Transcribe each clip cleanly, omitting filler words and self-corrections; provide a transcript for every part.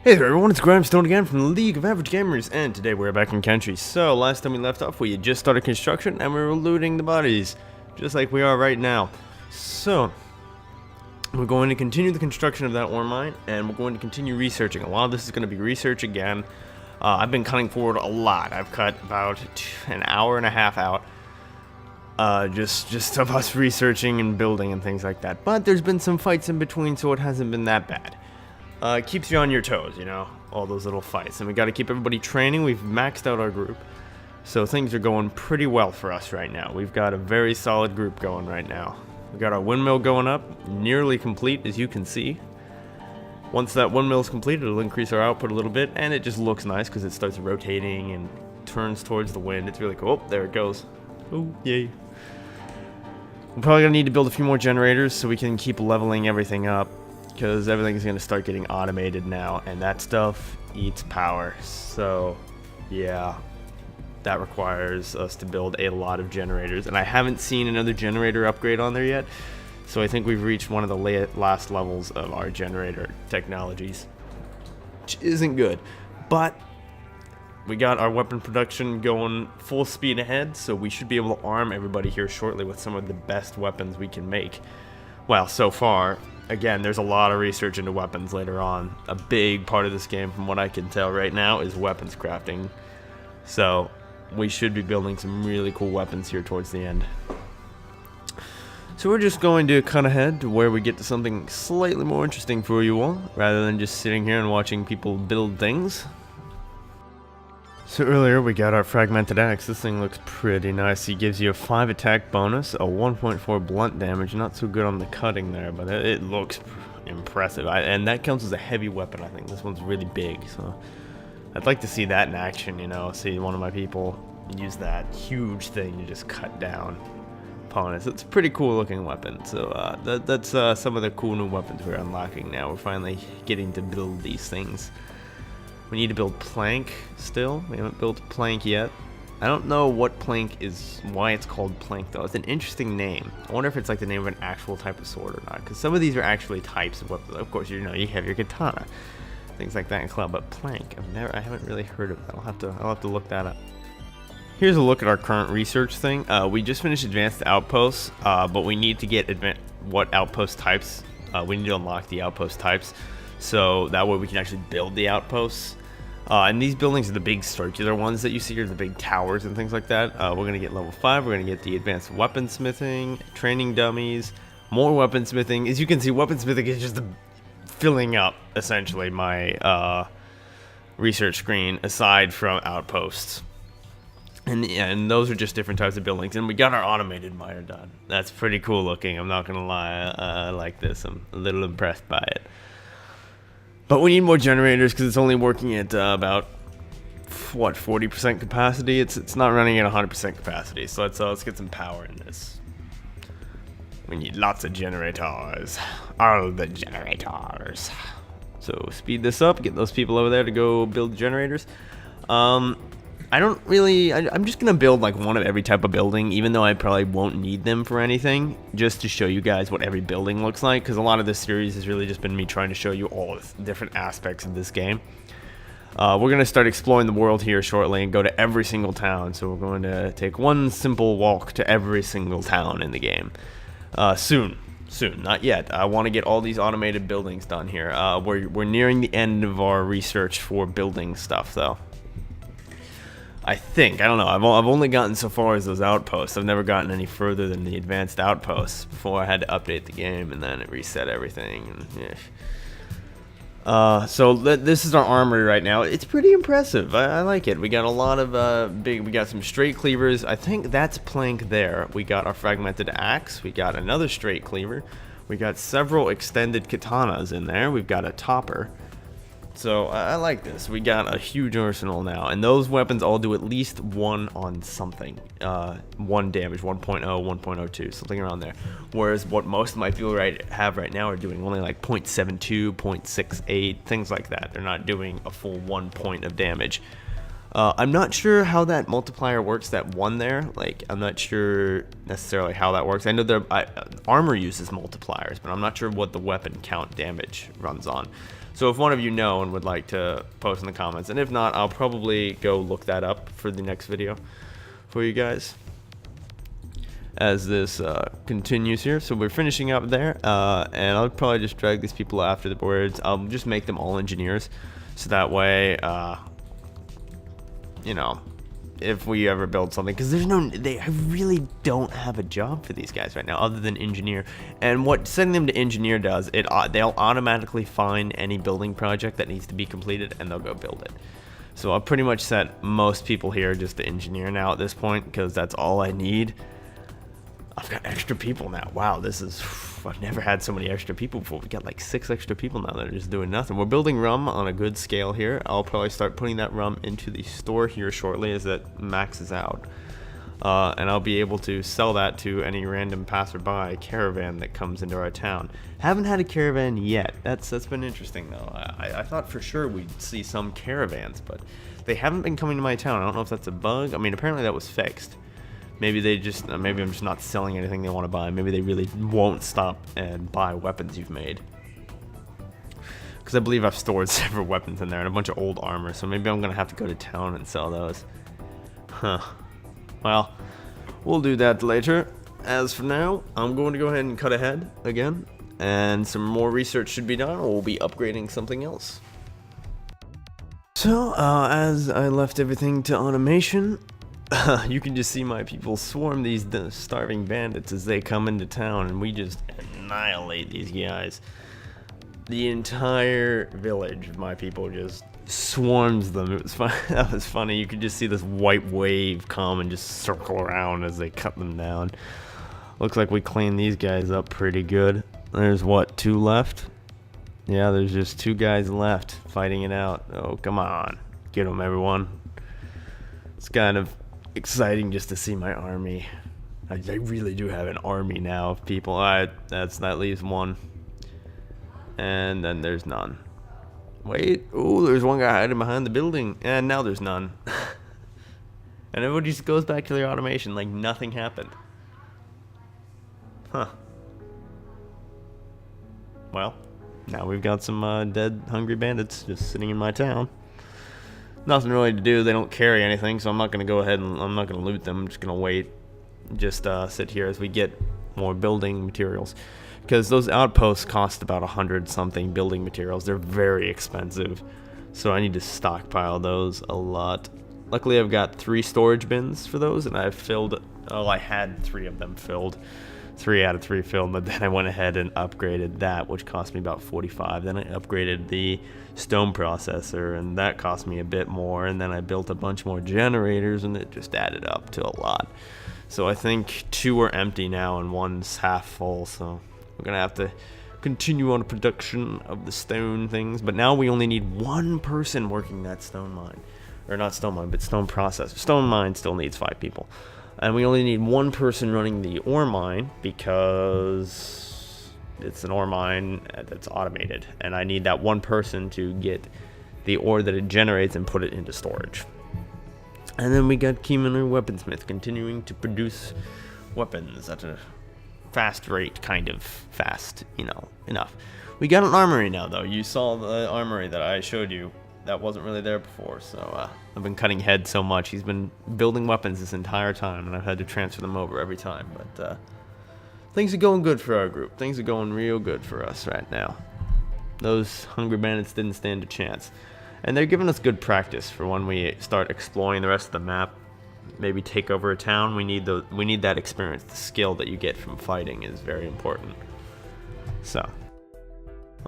Hey there everyone, it's Grymestone again from the League of Average Gamers, and today we're back in Kenshi. So, last time we left off, we had just started construction, and we were looting the bodies, just like we are right now. So, we're going to continue the construction of that ore mine, and we're going to continue researching. A lot of this is going to be research again. I've been cutting forward a lot. I've cut about an hour and a half out, just of us researching and building and things like that. But there's been some fights in between, so it hasn't been that bad. It keeps you on your toes, you know, all those little fights. And we got to keep everybody training. We've maxed out our group. So things are going pretty well for us right now. We've got a very solid group going right now. We got our windmill going up, nearly complete, as you can see. Once that windmill is complete, it'll increase our output a little bit. And it just looks nice because it starts rotating and turns towards the wind. It's really cool. Oh, there it goes. Oh, yay. We're probably going to need to build a few more generators so we can keep leveling everything up, because everything's going to start getting automated now, and that stuff eats power. So, yeah, that requires us to build a lot of generators, and I haven't seen another generator upgrade on there yet, so I think we've reached one of the last levels of our generator technologies, which isn't good, but we got our weapon production going full speed ahead, so we should be able to arm everybody here shortly with some of the best weapons we can make. Well, so far. Again, there's a lot of research into weapons later on. A big part of this game, from what I can tell right now, is weapons crafting. So, we should be building some really cool weapons here towards the end. So we're just going to cut ahead to where we get to something slightly more interesting for you all, rather than just sitting here and watching people build things. So earlier we got our fragmented axe. This thing looks pretty nice. It gives you a 5 attack bonus, a 1.4 blunt damage. Not so good on the cutting there, but it looks impressive. And that counts as a heavy weapon, I think. This one's really big, so I'd like to see that in action, you know. See one of my people use that huge thing to just cut down opponents. It's a pretty cool looking weapon. So that's some of the cool new weapons we're unlocking now. We're finally getting to build these things. We need to build plank still. We haven't built plank yet. I don't know what plank is, why it's called plank though. It's an interesting name. I wonder if it's like the name of an actual type of sword or not, because some of these are actually types of weapons. Of course, you know, you have your katana, things like that in club, but plank, I haven't really heard of that. I'll have to look that up. Here's a look at our current research thing. We just finished advanced outposts, but we need to get what outpost types. We need to unlock the outpost types, so that way we can actually build the outposts. And these buildings are the big circular ones that you see are the big towers and things like that. We're going to get level 5. We're going to get the advanced weaponsmithing, training dummies, more weaponsmithing. As you can see, weaponsmithing is just filling up, essentially, my research screen, aside from outposts. And those are just different types of buildings. And we got our automated miner done. That's pretty cool looking, I'm not going to lie. I like this. I'm a little impressed by it. But we need more generators because it's only working at about, what, 40% capacity? It's not running at 100% capacity. So let's get some power in this. We need lots of generators. All the generators. So speed this up. Get those people over there to go build generators. I'm just going to build like one of every type of building, even though I probably won't need them for anything, just to show you guys what every building looks like, because a lot of this series has really just been me trying to show you all the different aspects of this game. We're going to start exploring the world here shortly and go to every single town, so we're going to take one simple walk to every single town in the game. Soon, not yet. I want to get all these automated buildings done here. We're nearing the end of our research for building stuff, though. I don't know, I've only gotten so far as those outposts. I've never gotten any further than the advanced outposts before I had to update the game, and then it reset everything. And, yeah. So this is our armory right now. It's pretty impressive. I like it. We got a lot of we got some straight cleavers. I think that's plank there. We got our fragmented axe. We got another straight cleaver. We got several extended katanas in there. We've got a topper. So I like this. We got a huge arsenal now, and those weapons all do at least 1 on something. 1 damage, 1.0, 1.02, something around there. Whereas what most of my people have right now are doing only like 0.72, 0.68, things like that. They're not doing a full 1 point of damage. I'm not sure how that multiplier works, that 1 there. Like, I'm not sure necessarily how that works. I know armor uses multipliers, but I'm not sure what the weapon count damage runs on. So if one of you know and would like to post in the comments, and if not, I'll probably go look that up for the next video for you guys as this continues here. So we're finishing up there, and I'll probably just drag these people after the boards. I'll just make them all engineers, so that way, you know, if we ever build something, because I really don't have a job for these guys right now other than engineer. And what sending them to engineer does, they'll automatically find any building project that needs to be completed and they'll go build it. So I'll pretty much set most people here just to engineer now at this point, because that's all I need. I've got extra people now. Wow, I've never had so many extra people before. We got like 6 extra people now that are just doing nothing. We're building rum on a good scale here. I'll probably start putting that rum into the store here shortly as that maxes out. And I'll be able to sell that to any random passerby caravan that comes into our town. Haven't had a caravan yet. That's been interesting though. I thought for sure we'd see some caravans, but they haven't been coming to my town. I don't know if that's a bug. I mean, apparently that was fixed. Maybe maybe I'm just not selling anything they want to buy. Maybe they really won't stop and buy weapons you've made. Because I believe I've stored several weapons in there and a bunch of old armor, so maybe I'm going to have to go to town and sell those. Huh. Well, we'll do that later. As for now, I'm going to go ahead and cut ahead again, and some more research should be done, or we'll be upgrading something else. So, as I left everything to automation, you can just see my people swarm these starving bandits as they come into town, and we just annihilate these guys. The entire village of my people just swarms them. It was fun. That was funny. You could just see this white wave come and just circle around as they cut them down. Looks like we cleaned these guys up pretty good. There's what, 2 left? Yeah, there's just 2 guys left fighting it out. Oh, come on. Get them, everyone. It's kind of exciting just to see my army. I really do have an army now of people. Alright, that leaves 1. And then there's none. Wait, oh, there's one guy hiding behind the building, and now there's none. And everybody just goes back to their automation like nothing happened. Huh. Well, now we've got some dead, hungry bandits just sitting in my town. Nothing really to do. They don't carry anything, so I'm not going to go ahead and I'm not going to loot them. I'm just going to wait. Just sit here as we get more building materials. Because those outposts cost about 100-something building materials. They're very expensive. So I need to stockpile those a lot. Luckily, I've got 3 storage bins for those, and I've filled... Oh, I had 3 of them filled. 3 out of 3 filled, but then I went ahead and upgraded that, which cost me about 45. Then I upgraded the stone processor, and that cost me a bit more. And then I built a bunch more generators, and it just added up to a lot. So I think 2 are empty now, and 1's half full. So we're gonna have to continue on production of the stone things. But now we only need 1 person working that stone mine, or not stone mine, but stone processor. Stone mine still needs 5 people. And we only need 1 person running the ore mine because it's an ore mine that's automated. And I need that 1 person to get the ore that it generates and put it into storage. And then we got Keeman, our weaponsmith, continuing to produce weapons at a fast rate, kind of fast, you know, enough. We got an armory now, though. You saw the armory that I showed you. That wasn't really there before, so I've been cutting head so much. He's been building weapons this entire time, and I've had to transfer them over every time. But things are going good for our group. Things are going real good for us right now. Those hungry bandits didn't stand a chance. And they're giving us good practice for when we start exploring the rest of the map. Maybe take over a town. We need that experience. The skill that you get from fighting is very important. So...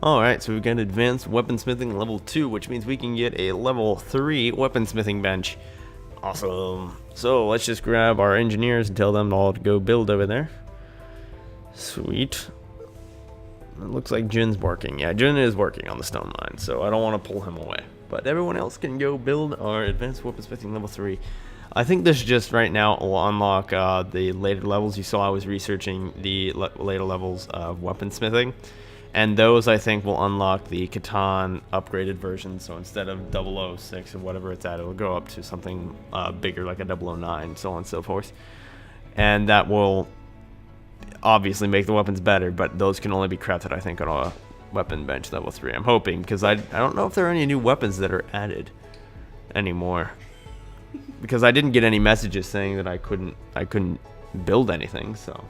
Alright, so we've got advanced weaponsmithing level 2, which means we can get a level 3 weaponsmithing bench. Awesome. So let's just grab our engineers and tell them all to go build over there. Sweet. It looks like Jin's working. Yeah, Jin is working on the stone mine, so I don't want to pull him away. But everyone else can go build our advanced weaponsmithing level 3. I think this just right now will unlock the later levels. You saw I was researching the later levels of weaponsmithing. And those, I think, will unlock the Catan upgraded version. So instead of 006 or whatever it's at, it'll go up to something bigger, like a 009, so on and so forth. And that will obviously make the weapons better, but those can only be crafted, I think, on weapon bench level 3. I'm hoping, because I don't know if there are any new weapons that are added anymore. Because I didn't get any messages saying that I couldn't build anything, so.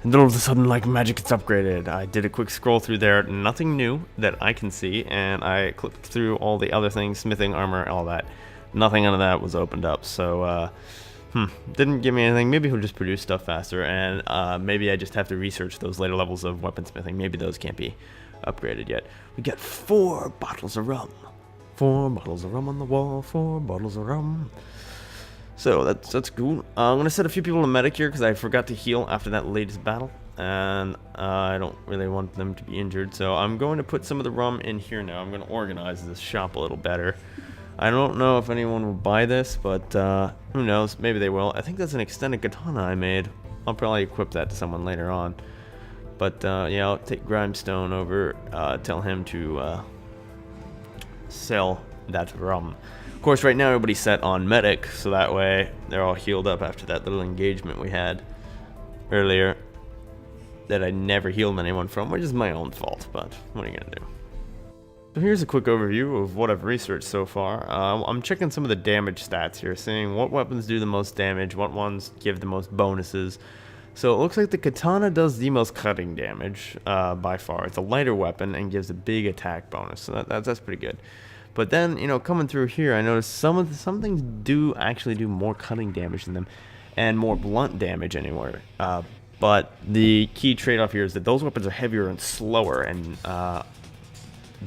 And then all of a sudden, like magic, it's upgraded. I did a quick scroll through there, nothing new that I can see, and I clicked through all the other things, smithing, armor, all that. Nothing out of that was opened up, so didn't give me anything. Maybe he'll just produce stuff faster, and maybe I just have to research those later levels of weaponsmithing. Maybe those can't be upgraded yet. We got 4 bottles of rum. 4 bottles of rum on the wall, 4 bottles of rum. So that's cool. I'm gonna set a few people in medic here because I forgot to heal after that latest battle, and I don't really want them to be injured. So I'm going to put some of the rum in here now. I'm gonna organize this shop a little better. I don't know if anyone will buy this, but who knows? Maybe they will. I think that's an extended katana I made. I'll probably equip that to someone later on. But yeah, I'll take Grymestone over. Tell him to sell that rum. Of course, right now everybody's set on medic, so that way they're all healed up after that little engagement we had earlier that I never healed anyone from, which is my own fault, but what are you gonna do? So here's a quick overview of what I've researched so far. I'm checking some of the damage stats here, seeing what weapons do the most damage, what ones give the most bonuses. So it looks like the katana does the most cutting damage by far. It's a lighter weapon and gives a big attack bonus, so that's pretty good. But then, you know, coming through here, I noticed some things do actually do more cutting damage than them, and more blunt damage anywhere. But the key trade-off here is that those weapons are heavier and slower, and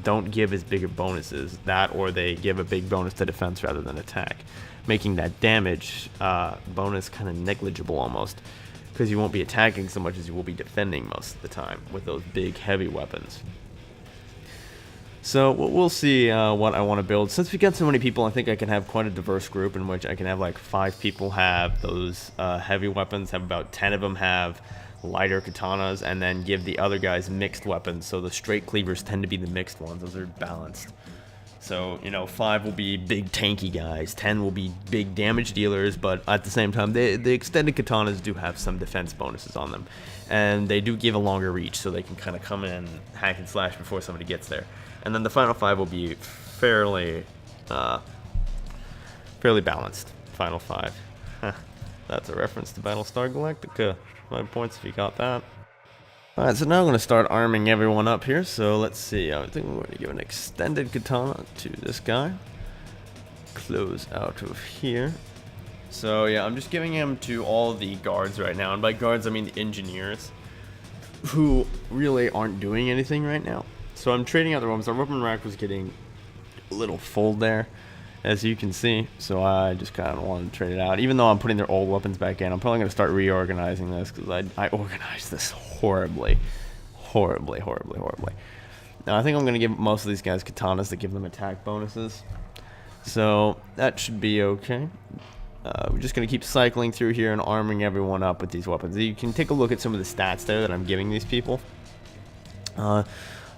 don't give as big of bonuses. That, or they give a big bonus to defense rather than attack, making that damage bonus kind of negligible almost, because you won't be attacking so much as you will be defending most of the time with those big, heavy weapons. So we'll see what I want to build. Since we got so many people, I think I can have quite a diverse group in which I can have like 5 people have those heavy weapons, have about 10 of them have lighter katanas, and then give the other guys mixed weapons. So the straight cleavers tend to be the mixed ones. Those are balanced. So, you know, 5 will be big tanky guys, 10 will be big damage dealers, but at the same time, the extended katanas do have some defense bonuses on them. And they do give a longer reach, so they can kind of come in, hack and slash before somebody gets there. And then the final 5 will be fairly balanced. Final 5. That's a reference to Battlestar Galactica. 5 points if you got that. Alright, so now I'm going to start arming everyone up here. So let's see. I think we're going to give an extended katana to this guy. Close out of here. So yeah, I'm just giving him to all the guards right now. And by guards, I mean the engineers, who really aren't doing anything right now. So I'm trading out the weapons. Our weapon rack was getting a little full there, as you can see. So I just kind of wanted to trade it out. Even though I'm putting their old weapons back in, I'm probably going to start reorganizing this, because I organized this horribly. Now I think I'm going to give most of these guys katanas that give them attack bonuses. So that should be okay. We're just going to keep cycling through here and arming everyone up with these weapons. You can take a look at some of the stats there that I'm giving these people.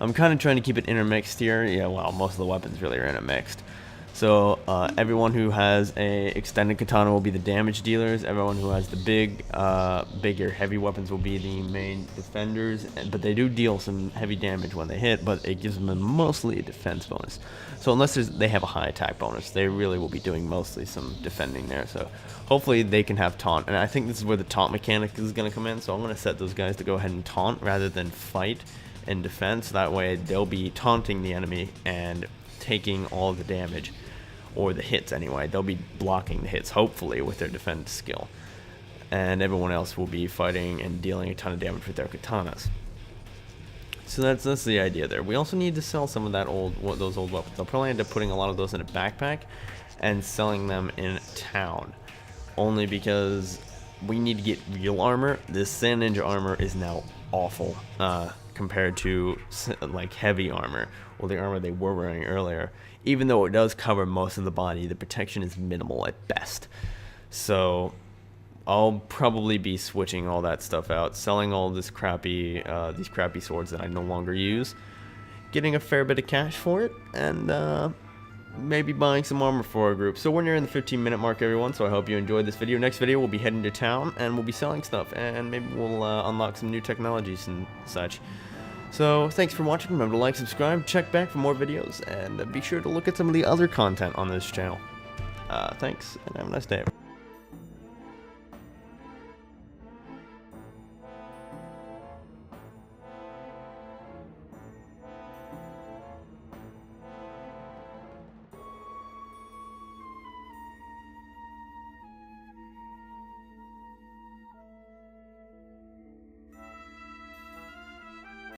I'm kind of trying to keep it intermixed here. Yeah, well, most of the weapons really are intermixed. So everyone who has a extended katana will be the damage dealers. Everyone who has the bigger heavy weapons will be the main defenders. But they do deal some heavy damage when they hit, but it gives them mostly a defense bonus. So unless they have a high attack bonus, they really will be doing mostly some defending there. So hopefully they can have taunt. And I think this is where the taunt mechanic is going to come in. So I'm going to set those guys to go ahead and taunt rather than fight in defense. That way they'll be taunting the enemy and taking all the damage, or the hits anyway. They'll be blocking the hits, hopefully, with their defense skill. And everyone else will be fighting and dealing a ton of damage with their katanas. So that's the idea there. We also need to sell some of those old weapons. I'll probably end up putting a lot of those in a backpack and selling them in town. Only because we need to get real armor. This Sand Ninja armor is now awful compared to like heavy armor, or the armor they were wearing earlier. Even though it does cover most of the body, the protection is minimal at best. So I'll probably be switching all that stuff out, selling all this crappy these crappy swords that I no longer use, getting a fair bit of cash for it, and maybe buying some armor for our group. So we're nearing the 15-minute mark, everyone, so I hope you enjoyed this video. Next video, we'll be heading to town, and we'll be selling stuff, and maybe we'll unlock some new technologies and such. So thanks for watching. Remember to like, subscribe, check back for more videos, and be sure to look at some of the other content on this channel. Thanks, and have a nice day.